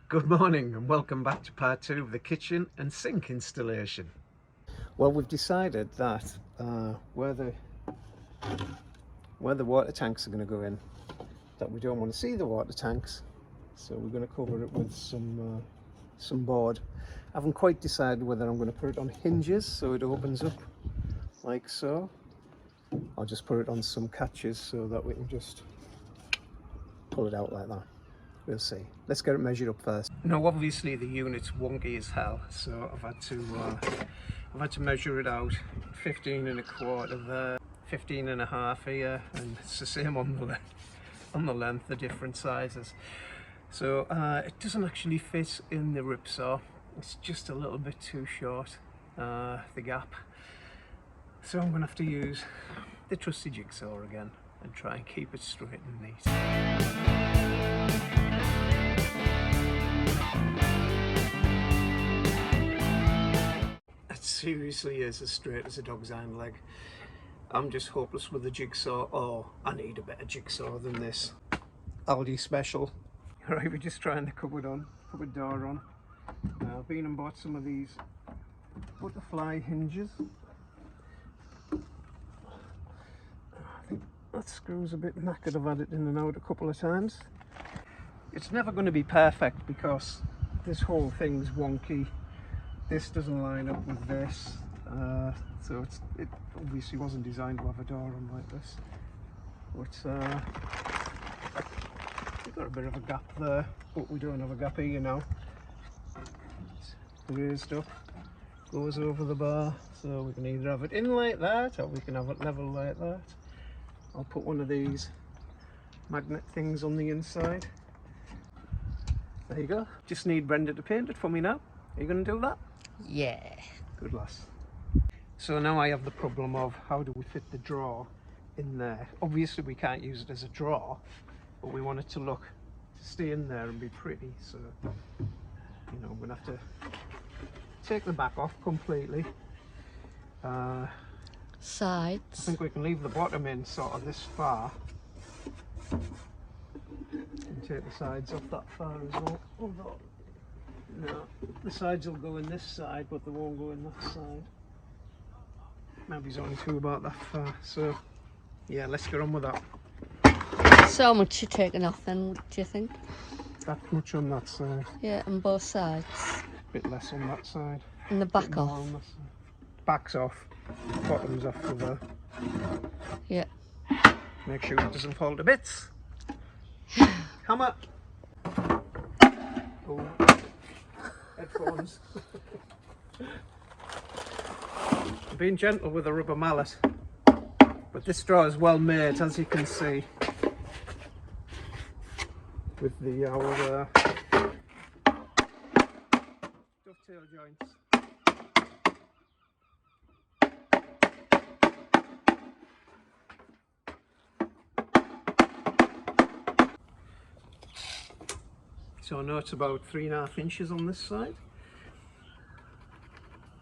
Good morning and welcome back to part 2 of the kitchen and sink installation. Well, we've decided that where the water tanks are going to go in, that we don't want to see the water tanks, so we're going to cover it with some board. I haven't quite decided whether I'm going to put it on hinges so it opens up like so, or just put it on some catches so that we can just pull it out like that. We'll see. Let's get it measured up first. Now obviously the unit's wonky as hell, so I've had to measure it out. 15 and a quarter there, 15 and a half here, and it's the same on the length, the different sizes. So it doesn't actually fit in the ripsaw. It's just a little bit too short, the gap. So I'm gonna have to use the trusty jigsaw again and try and keep it straight and neat. It seriously is as straight as a dog's hind leg. I'm just hopeless with the jigsaw. Oh, I need a better jigsaw than this. Aldi special. Right, we're just trying the cupboard door on. I've been and bought some of these butterfly hinges. I think that screw's a bit knackered. I've had it in and out a couple of times. It's never going to be perfect because this whole thing's wonky. This doesn't line up with this, so it obviously wasn't designed to have a door on like this. But we've got a bit of a gap there, but we don't have a gap here now. It's raised up, goes over the bar, so we can either have it in like that or we can have it level like that. I'll put one of these magnet things on the inside. There you go. Just need Brenda to paint it for me now. Are you going to do that? Yeah. Good lass. So now I have the problem of how do we fit the drawer in there. Obviously we can't use it as a drawer, but we want it to stay in there and be pretty. So, you know, I'm going to have to take the back off completely. Sides. I think we can leave the bottom in sort of this far. And take the sides off that far as well. Although, no, the sides will go in this side, but they won't go in that side. Maybe it's only two about that far. So, yeah, let's get on with that. So much you're taking off then, do you think? That much on that side. Yeah, on both sides. A bit less on that side. And the back off. Back's off. Bottom's off for there. Yeah. Make sure it doesn't fall to bits. Hammer. Oh. Headphones. I'm being gentle with a rubber mallet, but this straw is well made, as you can see, with the dovetail joints. So I know it's about 3.5 inches on this side.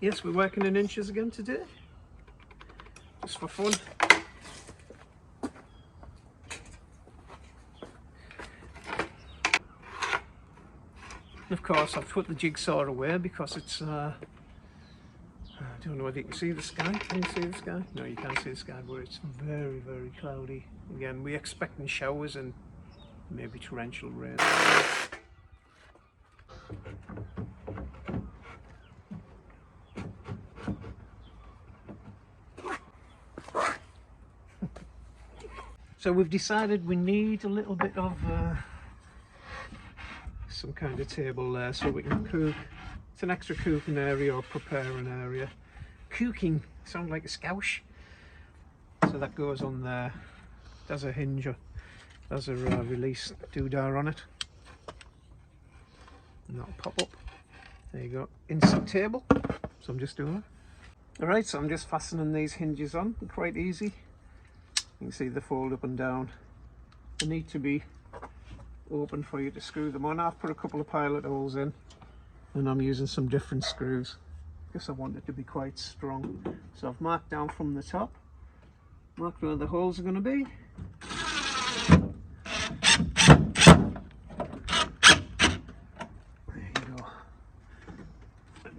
Yes, we're working in inches again today, just for fun. And of course I've put the jigsaw away because it's, I don't know whether you can see the sky. Can you see the sky? No, you can't see the sky, but it's very, very cloudy. Again, we're expecting showers and maybe torrential rain. So we've decided we need a little bit of some kind of table there so we can cook. It's an extra cooking area or preparing area. Cooking sounds like a scoush. So that goes on there. There's a hinge, there's a release doodah on it. And that'll pop up. There you go. Inside table. So I'm just doing it. Alright, so I'm just fastening these hinges on. Quite easy. You can see they fold up and down. They need to be open for you to screw them on. I've put a couple of pilot holes in and I'm using some different screws because I want it to be quite strong. So I've marked down from the top, marked where the holes are going to be.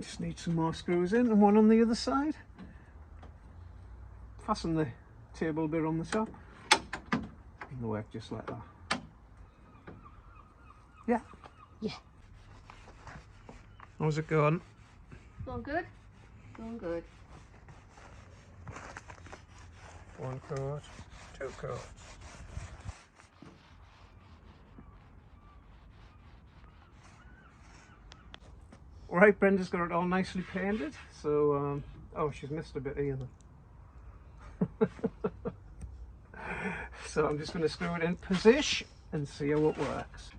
Just need some more screws in, and one on the other side. Fasten the table bit on the top. And they work just like that. Yeah. Yeah. How's it going? Going good? Going good. One coat, two coats. Right, Brenda's got it all nicely painted, so oh, she's missed a bit here then. So I'm just going to screw it in position and see how it works.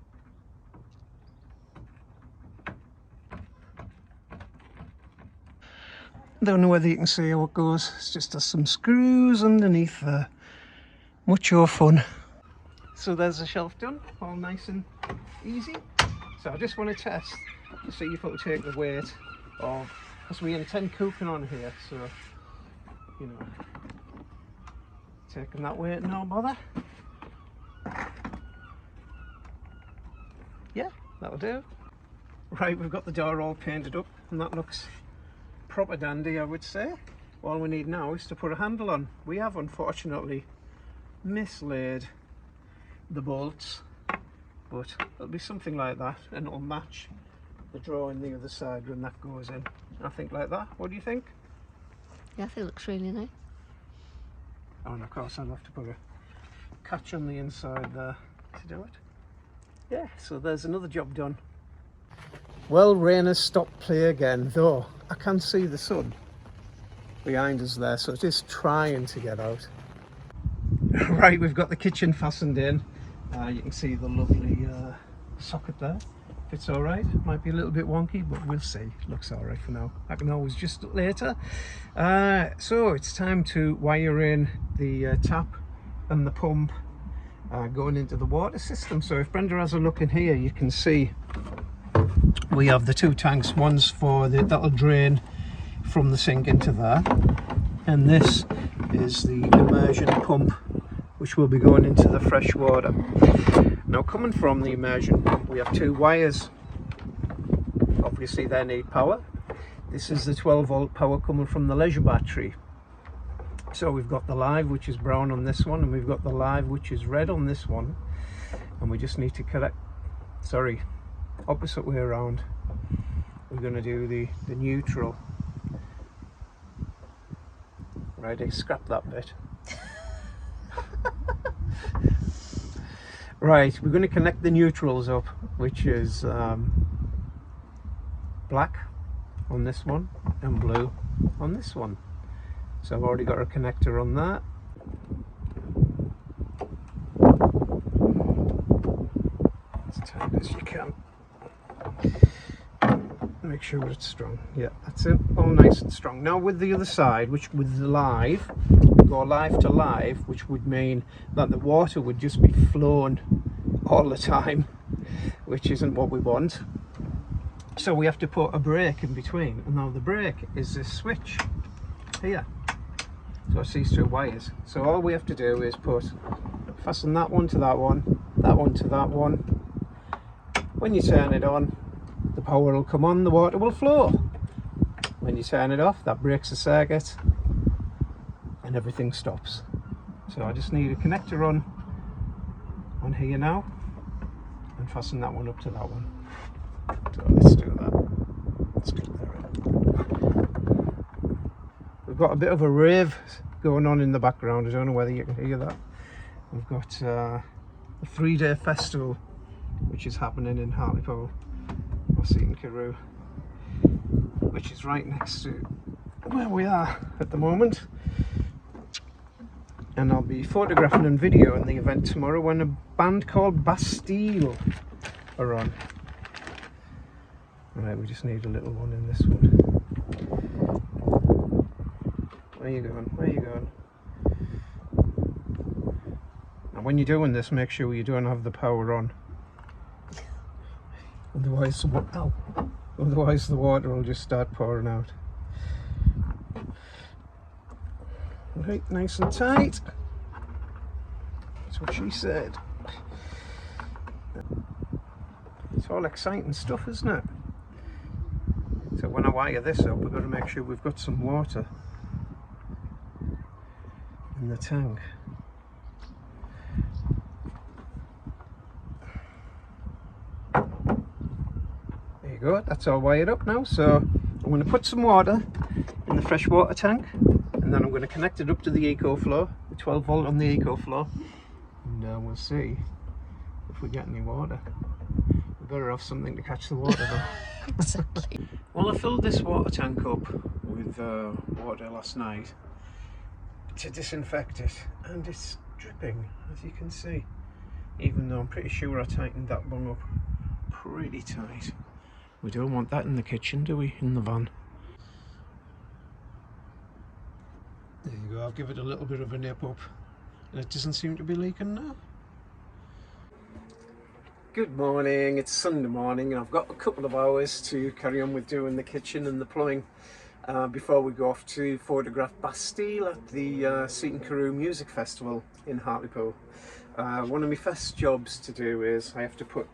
Don't know whether you can see how it goes. It's just there's some screws underneath there. Much more fun. So there's the shelf done, all nice and easy. So I just want to test to see if it'll take the weight of, because we intend cooking on here, so you know, taking that weight, no bother. Yeah, that'll do. Right, we've got the door all painted up and that looks proper dandy, I would say. All we need now is to put a handle on. We have unfortunately mislaid the bolts, but it'll be something like that and it'll match the drawing the other side when that goes in. I think like that. What do you think? Yeah, I think it looks really nice. Oh, and of course I'll have to put a catch on the inside there to do it. Yeah, so there's another job done. Well, rain has stopped play again, though I can see the sun behind us there, so it is trying to get out. Right, we've got the kitchen fastened in. You can see the lovely socket there. Fits all right. Might be a little bit wonky, but we'll see. Looks all right for now. I can always adjust it later. So it's time to wire in the tap and the pump going into the water system. So if Brenda has a look in here, you can see we have the two tanks. One's for that'll drain from the sink into there, and this is the immersion pump, which will be going into the fresh water. Now, coming from the immersion pump, we have two wires. Obviously they need power. This is the 12-volt power coming from the leisure battery. So we've got the live, which is brown on this one, and we've got the live, which is red on this one, and we just need to correct, sorry, opposite way around. We're going to do the neutral. Right, I scrapped that bit. Right, we're going to connect the neutrals up, which is black on this one and blue on this one. So I've already got a connector on that. As tight as you can. Make sure it's strong. Yeah, that's it. All nice and strong. Now with the other side, which with the live, go live to live, which would mean that the water would just be flowing all the time, which isn't what we want. So we have to put a break in between, and now the break is this switch here. So it's these two wires. So all we have to do is fasten that one to that one to that one. When you turn it on, the power will come on, the water will flow. When you turn it off, that breaks the circuit and everything stops. So I just need a connector on here now and fasten that one up to that one. So let's do that. Let's get there. We've got a bit of a rave going on in the background. I don't know whether you can hear that. We've got a 3-day festival which is happening in Hartlepool, in Carew, which is right next to where we are at the moment. And I'll be photographing and videoing the event tomorrow when a band called Bastille are on. Right, we just need a little one in this one. Where are you going? Where are you going? Now when you're doing this, make sure you don't have the power on. Otherwise the water will just start pouring out. Right, nice and tight. That's what she said. It's all exciting stuff, isn't it? So when I wire this up, we've got to make sure we've got some water in the tank. There you go, that's all wired up now. So I'm going to put some water in the freshwater tank, and then I'm going to connect it up to the EcoFlow, the 12 volt on the EcoFlow, and we'll see if we get any water. We're better off something to catch the water though. Exactly. Well, I filled this water tank up with water last night to disinfect it, and it's dripping, as you can see, even though I'm pretty sure I tightened that bung up pretty tight. We don't want that in the kitchen, do we, in the van? There you go, I'll give it a little bit of a nip up, and it doesn't seem to be leaking now. Good morning, it's Sunday morning and I've got a couple of hours to carry on with doing the kitchen and the plumbing before we go off to photograph Bastille at the Seton Carew Music Festival in Hartlepool. One of my first jobs to do is I have to put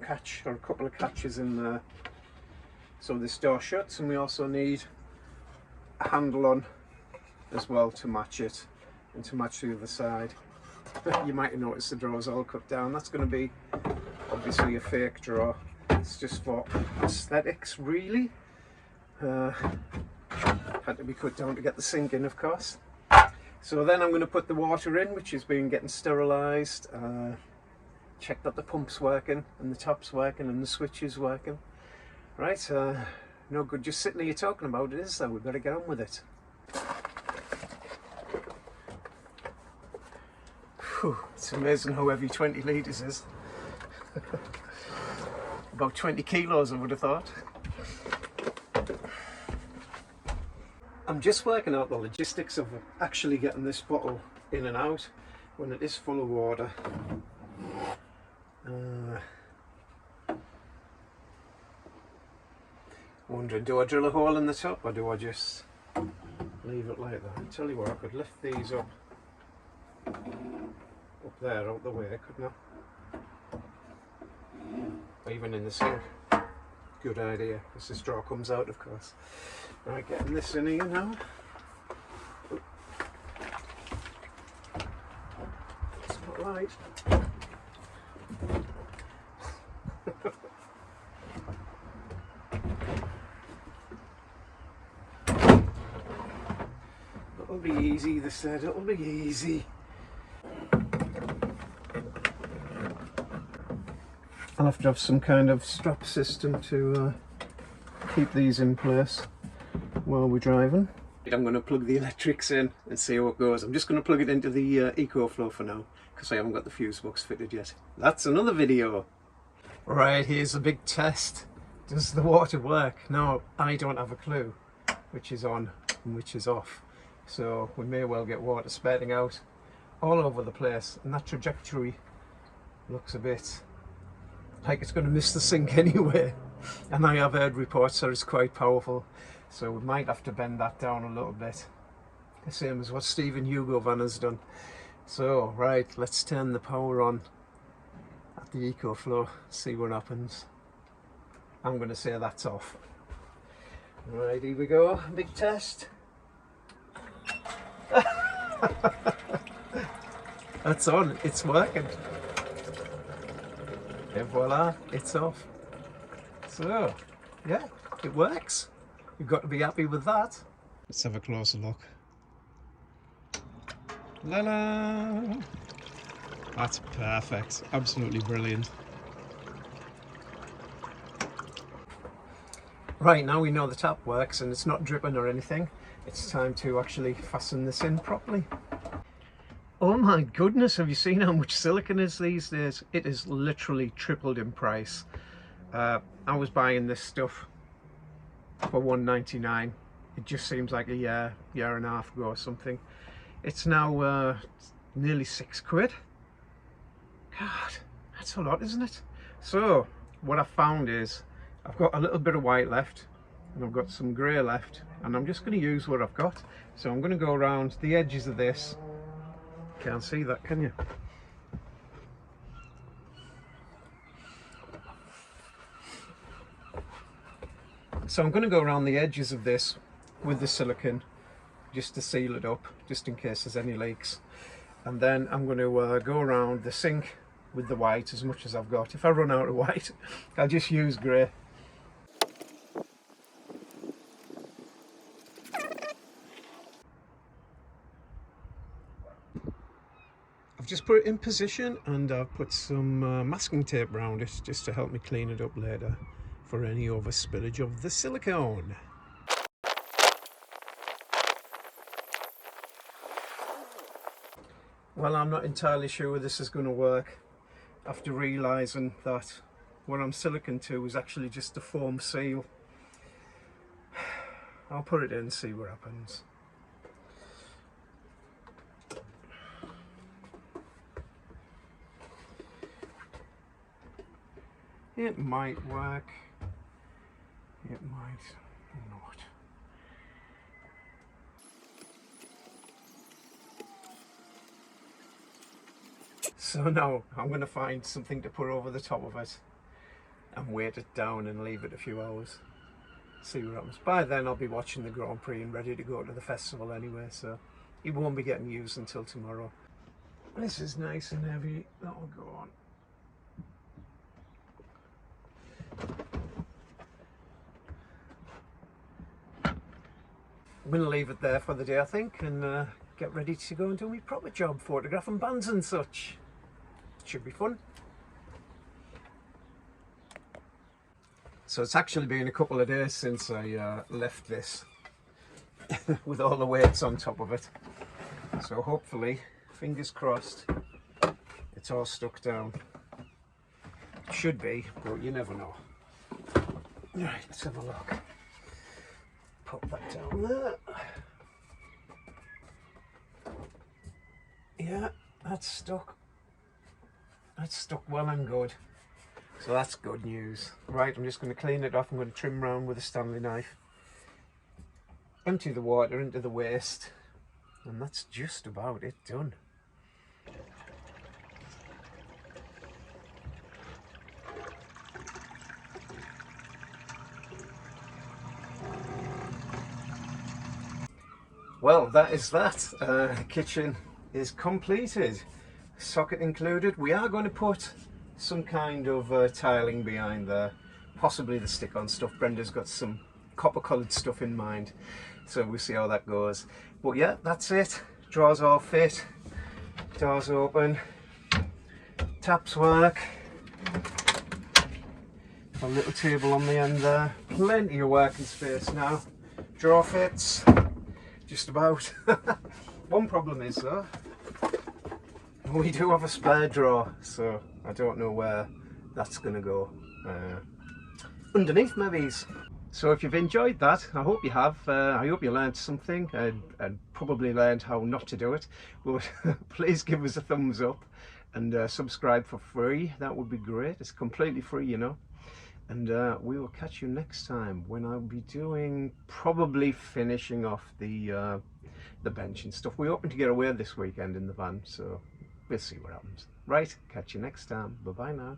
a catch or a couple of catches in there so this door shuts, and we also need a handle on as well to match it and to match the other side. You might have noticed the drawers all cut down. That's going to be obviously a fake drawer. It's just for aesthetics really. Had to be cut down to get the sink in, of course. So then I'm going to put the water in, which has been getting sterilised. Check that the pump's working and the tap's working and the switch is working. Right, no good just sitting here talking about it, is there? We've got to get on with it. Whew, it's amazing how heavy 20 litres is. About 20 kilos I would have thought. I'm just working out the logistics of actually getting this bottle in and out when it is full of water. Wondering, do I drill a hole in the top or do I just leave it like that? I tell you what, I could lift these up there out the way, couldn't I? Or even in the sink. Good idea, because the straw comes out, of course. Right, getting this in here now. It's not light. It'll be easy, they said, it'll be easy. I'll have to have some kind of strap system to keep these in place while we're driving. I'm going to plug the electrics in and see how it goes. I'm just going to plug it into the EcoFlow for now because I haven't got the fuse box fitted yet. That's another video. Right, here's a big test. Does the water work? Now, I don't have a clue which is on and which is off. So we may well get water spurting out all over the place, and that trajectory looks a bit like it's going to miss the sink anyway, and I have heard reports that it's quite powerful, so we might have to bend that down a little bit, the same as what Stephen Hugo Van has done. So right, let's turn the power on at the EcoFlow, see what happens. I'm going to say that's off. Right, here we go, big test. That's on, it's working. And voila, it's off. So, yeah, it works. You've got to be happy with that. Let's have a closer look. La-la! That's perfect. Absolutely brilliant. Right, now we know the tap works and it's not dripping or anything. It's time to actually fasten this in properly. Oh my goodness, have you seen how much silicone is these days? It is literally tripled in price. I was buying this stuff for $1.99. It just seems like a year and a half ago or something. It's now nearly £6. God, that's a lot, isn't it? So what I found is I've got a little bit of white left and I've got some grey left, and I'm just going to use what I've got. So I'm going to go around the edges of this. Can't see that, can you? So I'm going to go around the edges of this with the silicone just to seal it up, just in case there's any leaks. And then I'm going to go around the sink with the white as much as I've got. If I run out of white, I'll just use grey. I've just put it in position and I've put some masking tape around it just to help me clean it up later for any over spillage of the silicone. Well, I'm not entirely sure this is going to work after realising that what I'm silicone to is actually just a foam seal. I'll put it in and see what happens. It might work, it might not. So now I'm going to find something to put over the top of it and weight it down and leave it a few hours. See what happens. By then I'll be watching the Grand Prix and ready to go to the festival anyway, so it won't be getting used until tomorrow. This is nice and heavy, that'll go on. I'm going to leave it there for the day, I think, and get ready to go and do my proper job, photographing bands and such. Should be fun. So it's actually been a couple of days since I left this with all the weights on top of it. So hopefully, fingers crossed, it's all stuck down. It should be, but you never know. Right, let's have a look. Put that down there. Yeah, that's stuck. That's stuck well and good. So that's good news. Right, I'm just going to clean it off. I'm going to trim round with a Stanley knife. Empty the water into the waste. And that's just about it done. Well, that is that. Kitchen is completed. Socket included. We are going to put some kind of tiling behind there, possibly the stick-on stuff. Brenda's got some copper-coloured stuff in mind, so we'll see how that goes. But yeah, that's it. Drawers all fit, doors open, taps work. A little table on the end there. Plenty of working space now. Drawer fits, just about. One problem is though, we do have a spare drawer, so I don't know where that's going to go. Underneath maybe. So if you've enjoyed that, I hope you have. I hope you learned something and probably learned how not to do it. But please give us a thumbs up and subscribe for free. That would be great. It's completely free, you know. And we will catch you next time when I'll be doing, probably finishing off the bench and stuff. We're hoping to get away this weekend in the van, so we'll see what happens. Right, catch you next time. Bye bye now.